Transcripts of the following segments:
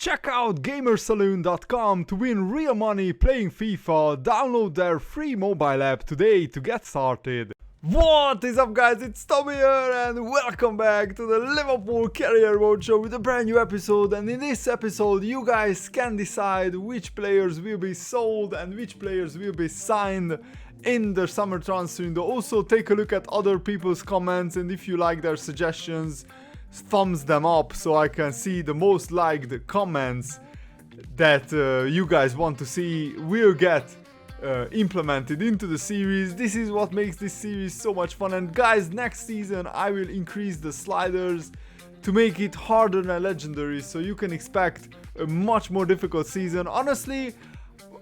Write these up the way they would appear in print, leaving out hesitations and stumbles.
Check out gamersaloon.com to win real money playing FIFA. Download their free mobile app today to get started. What is up, guys? It's Tommy here and welcome back to the Liverpool Career Mode Show with a brand new episode. And in this episode you guys can decide which players will be sold and which players will be signed in the summer transfer window. Also take a look at other people's comments, and if you like their suggestions, thumbs them up so I can see the most liked comments that you guys want to see will get implemented into the series. This is what makes this series so much fun. And guys, next season I will increase the sliders to make it harder than legendary, so you can expect a much more difficult season. Honestly,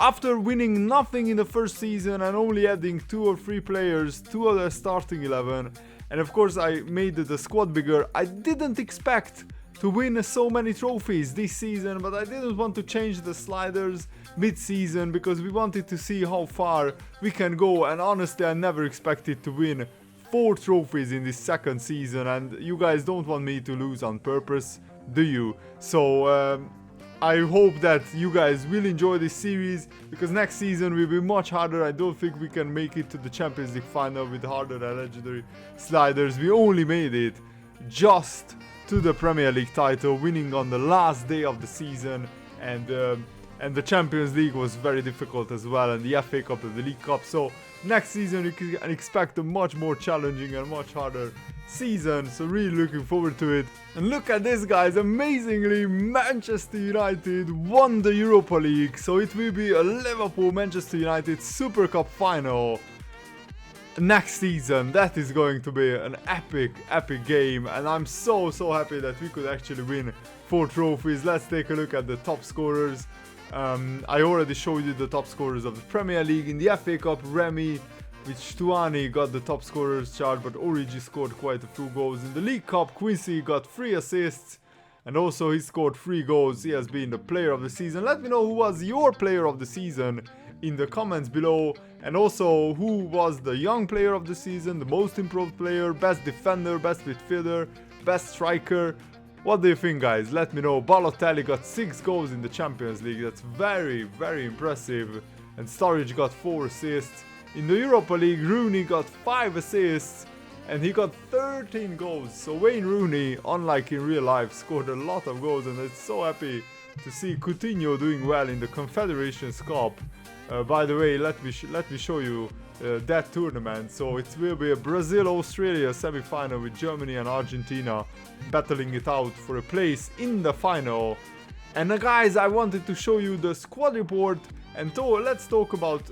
after winning nothing in the first season and only adding 2 or 3 players to the starting 11, and of course I made the squad bigger, I didn't expect to win so many trophies this season, but I didn't want to change the sliders mid-season because we wanted to see how far we can go. And honestly, I never expected to win 4 trophies in this second season, and you guys don't want me to lose on purpose, do you? So I hope that you guys will enjoy this series, because next season will be much harder. I don't think we can make it to the Champions League final with harder than legendary sliders. We only made it just to the Premier League title, winning on the last day of the season, and the Champions League was very difficult as well, and the FA Cup and the League Cup. So next season you can expect a much more challenging and much harder season, so really looking forward to it. And look at this, guys, amazingly Manchester United won the Europa League, so it will be a Liverpool-Manchester United Super Cup final next season. That is going to be an epic game, and I'm so happy that we could actually win 4 trophies. Let's take a look at the top scorers. I already showed you the top scorers of the Premier League. In the FA Cup, Remy with Stuani got the top scorers chart, but Origi scored quite a few goals. In the League Cup, Quincy got 3 assists, and also he scored 3 goals. He has been the player of the season. Let me know who was your player of the season in the comments below, and also who was the young player of the season, the most improved player, best defender, best midfielder, best striker. What do you think, guys? Let me know. Balotelli got 6 goals in the Champions League. That's very impressive. And Sturridge got 4 assists. In the Europa League, Rooney got 5 assists and he got 13 goals. So Wayne Rooney, unlike in real life, scored a lot of goals, and I'm so happy to see Coutinho doing well in the Confederations Cup. By the way, let me show you that tournament. So it will be a Brazil-Australia semi-final with Germany and Argentina battling it out for a place in the final. And guys, I wanted to show you the squad report, and let's talk about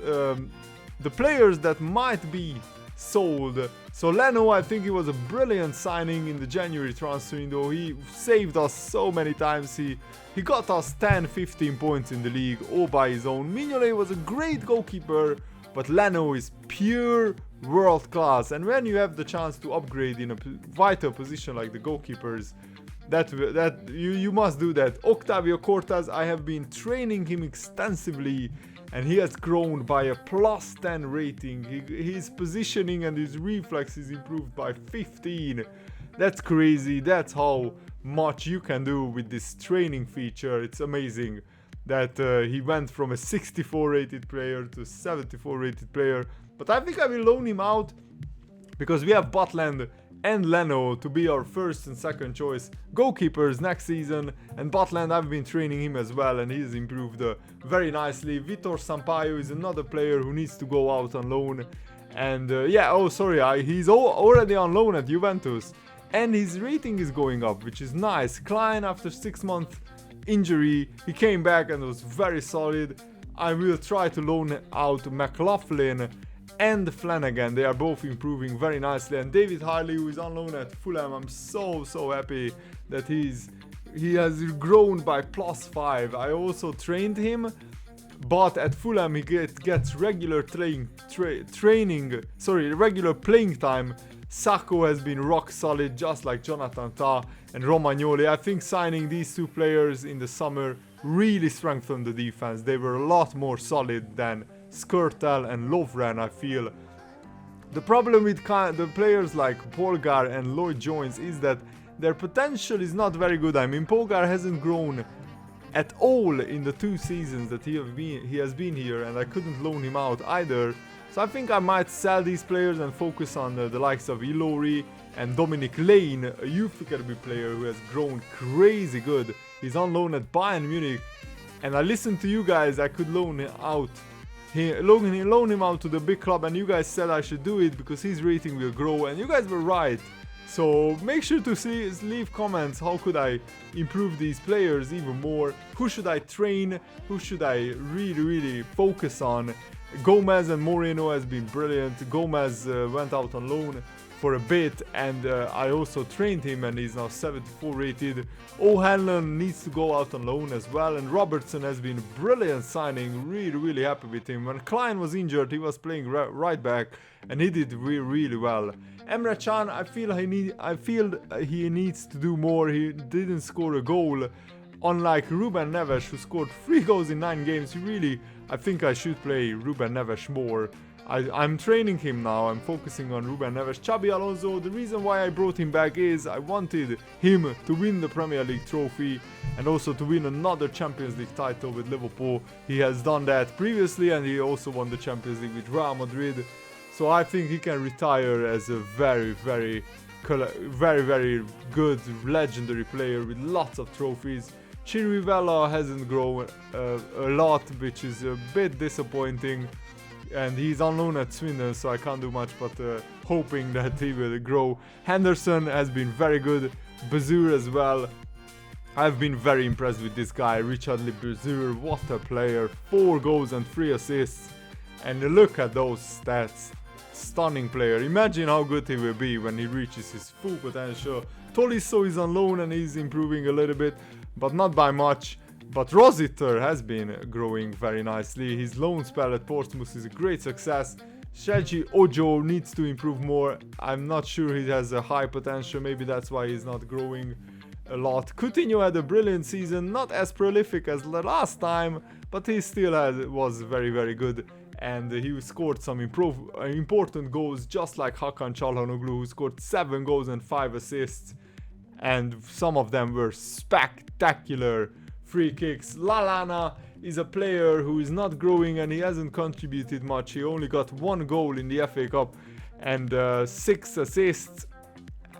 the players that might be sold. So Leno, I think he was a brilliant signing in the January transfer window. He saved us so many times. He got us 10-15 points in the league all by his own. Mignolet was a great goalkeeper, but Leno is pure world class. And when you have the chance to upgrade in a vital position like the goalkeepers, that you must do that. Octavio Cortez, I have been training him extensively, and he has grown by a +10 rating. His positioning and his reflexes improved by 15. That's crazy. That's how much you can do with this training feature. It's amazing that he went from a 64 rated player to a 74 rated player. But I think I will loan him out, because we have Butland and Leno to be our first and second choice goalkeepers next season. And Butland, I've been training him as well, and he's improved very nicely. Vitor Sampaio is another player who needs to go out on loan. And he's already on loan at Juventus, and his rating is going up, which is nice. Klein, after 6-month injury, he came back and was very solid. I will try to loan out McLaughlin and Flanagan. They are both improving very nicely. And David Harley, who is on loan at Fulham, I'm so happy that he has grown by +5. I also trained him, but at Fulham he gets regular regular playing time. Sacco has been rock solid, just like Jonathan Tah and Romagnoli. I think signing these 2 players in the summer really strengthened the defense. They were a lot more solid than Skrtel and Lovren, I feel. The problem with the players like Polgar and Lloyd Jones is that their potential is not very good. I mean, Polgar hasn't grown at all in the 2 seasons that he has been here, and I couldn't loan him out either. So I think I might sell these players and focus on the likes of Ilori and Dominic Lane, a youth academy player who has grown crazy good. He's on loan at Bayern Munich, and I listened to you guys. I could loan him out to the big club, and you guys said I should do it because his rating will grow, and you guys were right. So make sure to leave comments. How could I improve these players even more? Who should I train? Who should I really focus on? Gomez and Moreno has been brilliant. Gomez went out on loan for a bit, and I also trained him, and he's now 74 rated. O'Hanlon needs to go out on loan as well, and Robertson has been a brilliant signing. Really happy with him. When Klein was injured, he was playing right back, and he did really well. Emre Can, I feel he needs to do more. He didn't score a goal, unlike Ruben Neves, who scored 3 goals in 9 games. I think I should play Ruben Neves more. I'm training him now. I'm focusing on Ruben Neves. Xabi Alonso, the reason why I brought him back is I wanted him to win the Premier League trophy and also to win another Champions League title with Liverpool. He has done that previously, and he also won the Champions League with Real Madrid. So I think he can retire as a very good legendary player with lots of trophies. Chirivella hasn't grown a lot, which is a bit disappointing, and he's on loan at Swindon, so I can't do much but hoping that he will grow. Henderson has been very good, Bazur as well. I've been very impressed with this guy, Richard Lee Bazur. What a player, 4 goals and 3 assists, and look at those stats. Stunning player. Imagine how good he will be when he reaches his full potential. Tolisso is on loan and he's improving a little bit, but not by much. But Rositer has been growing very nicely. His loan spell at Portsmouth is a great success. Sheji Ojo needs to improve more. I'm not sure he has a high potential. Maybe that's why he's not growing a lot. Coutinho had a brilliant season, not as prolific as the last time, but he still was very good. And he scored some important goals, just like Hakan Çalhanoğlu, who scored 7 goals and 5 assists, and some of them were spectacular free kicks. Lallana is a player who is not growing, and he hasn't contributed much. He only got 1 goal in the FA Cup and 6 assists.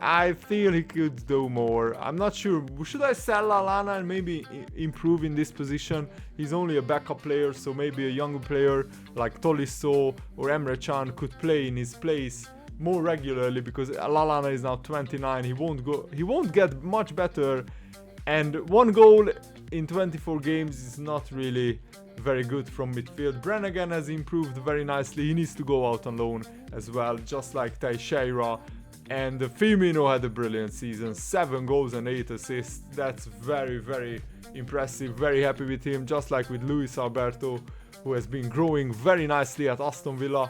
I feel he could do more. I'm not sure. Should I sell Lallana and maybe improve in this position? He's only a backup player, so maybe a younger player like Tolisso or Emre Can could play in his place more regularly, because Lallana is now 29. He won't get much better, and 1 goal in 24 games is not really very good from midfield. Brannigan has improved very nicely. He needs to go out on loan as well, just like Teixeira. And Firmino had a brilliant season, 7 goals and 8 assists. That's very impressive. Very happy with him, just like with Luis Alberto, who has been growing very nicely at Aston Villa.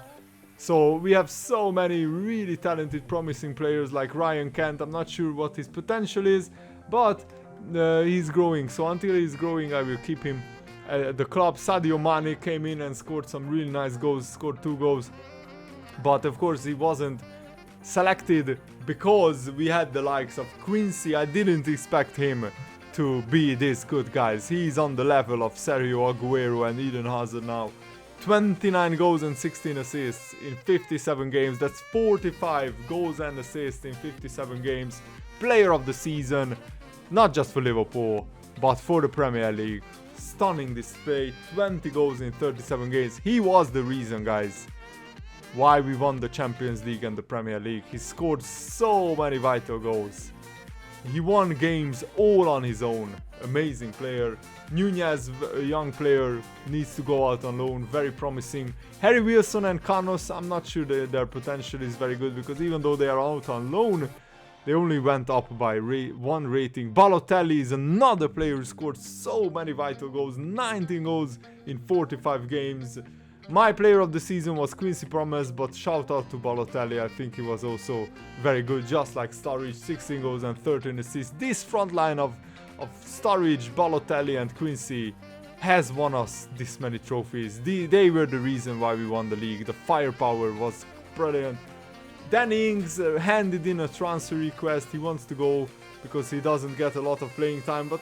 So we have so many really talented, promising players like Ryan Kent. I'm not sure what his potential is, but he's growing. So until he's growing, I will keep him at the club. Sadio Mane came in and scored some really nice goals, scored 2 goals. But of course he wasn't selected because we had the likes of Quincy. I didn't expect him to be this good, guys. He's on the level of Sergio Aguero and Eden Hazard now. 29 goals and 16 assists in 57 games. That's 45 goals and assists in 57 games. Player of the season, not just for Liverpool, but for the Premier League. Stunning display, 20 goals in 37 games. He was the reason, guys, why we won the Champions League and the Premier League. He scored so many vital goals. He won games all on his own. Amazing player. Nunez, a young player, needs to go out on loan. Very promising. Harry Wilson and Canos, I'm not sure their potential is very good, because even though they are out on loan, they only went up by 1 rating. Balotelli is another player who scored so many vital goals. 19 goals in 45 games. My player of the season was Quincy Promes, but shout out to Balotelli. I think he was also very good, just like Sturridge, 16 goals and 13 assists. This front line of Sturridge, Balotelli and Quincy has won us this many trophies. They were the reason why we won the league. The firepower was brilliant. Danny Ings handed in a transfer request. He wants to go because he doesn't get a lot of playing time, but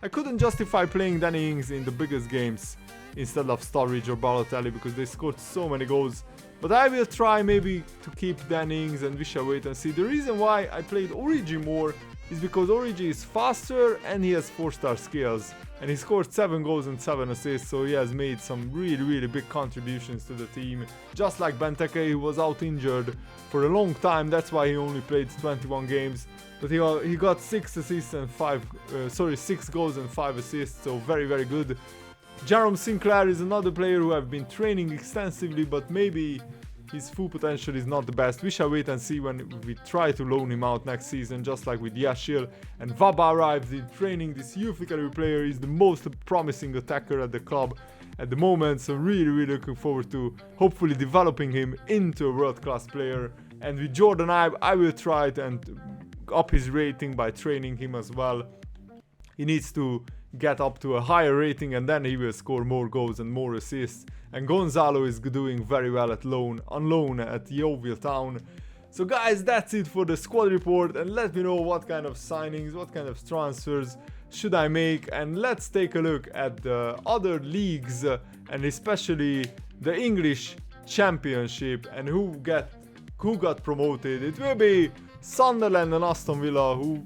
I couldn't justify playing Danny Ings in the biggest games instead of Sturridge or Balotelli because they scored so many goals. But I will try maybe to keep Danny Ings and we shall wait and see. The reason why I played Origi more is because Origi is faster and he has 4-star skills. And he scored 7 goals and 7 assists, so he has made some really big contributions to the team. Just like Benteke, he was out injured for a long time, that's why he only played 21 games. But he got 6 assists and 6 goals and 5 assists, so very good. Jerome Sinclair is another player who I've been training extensively, but maybe his full potential is not the best. We shall wait and see when we try to loan him out next season, just like with Yashil. And Vaba arrives in training. This youth academy player is the most promising attacker at the club at the moment, so really looking forward to hopefully developing him into a world-class player. And with Jordan Ibe, I will try to up his rating by training him as well. He needs to get up to a higher rating and then he will score more goals and more assists. And Gonzalo is doing very well on loan at Yeovil Town. So guys, that's it for the squad report, and let me know what kind of signings, what kind of transfers should I make, and let's take a look at the other leagues and especially the English Championship and who got promoted. It will be Sunderland and Aston Villa, who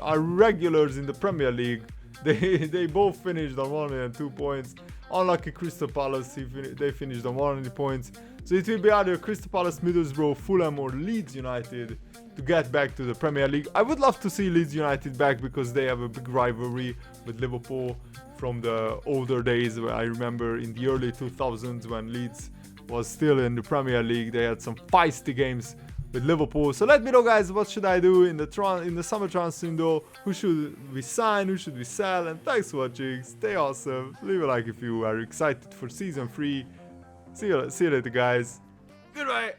are regulars in the Premier League. They both finished on 102 points. Unlucky Crystal Palace, they finished on 100 points. So it will be either Crystal Palace, Middlesbrough, Fulham or Leeds United to get back to the Premier League. I would love to see Leeds United back because they have a big rivalry with Liverpool from the older days. Where I remember in the early 2000s when Leeds was still in the Premier League, they had some feisty games with Liverpool. So let me know guys, what should I do in the summer transfer window? Who should we sign? Who should we sell? And thanks for watching. Stay awesome. Leave a like if you are excited for season 3. See you later guys. Goodbye.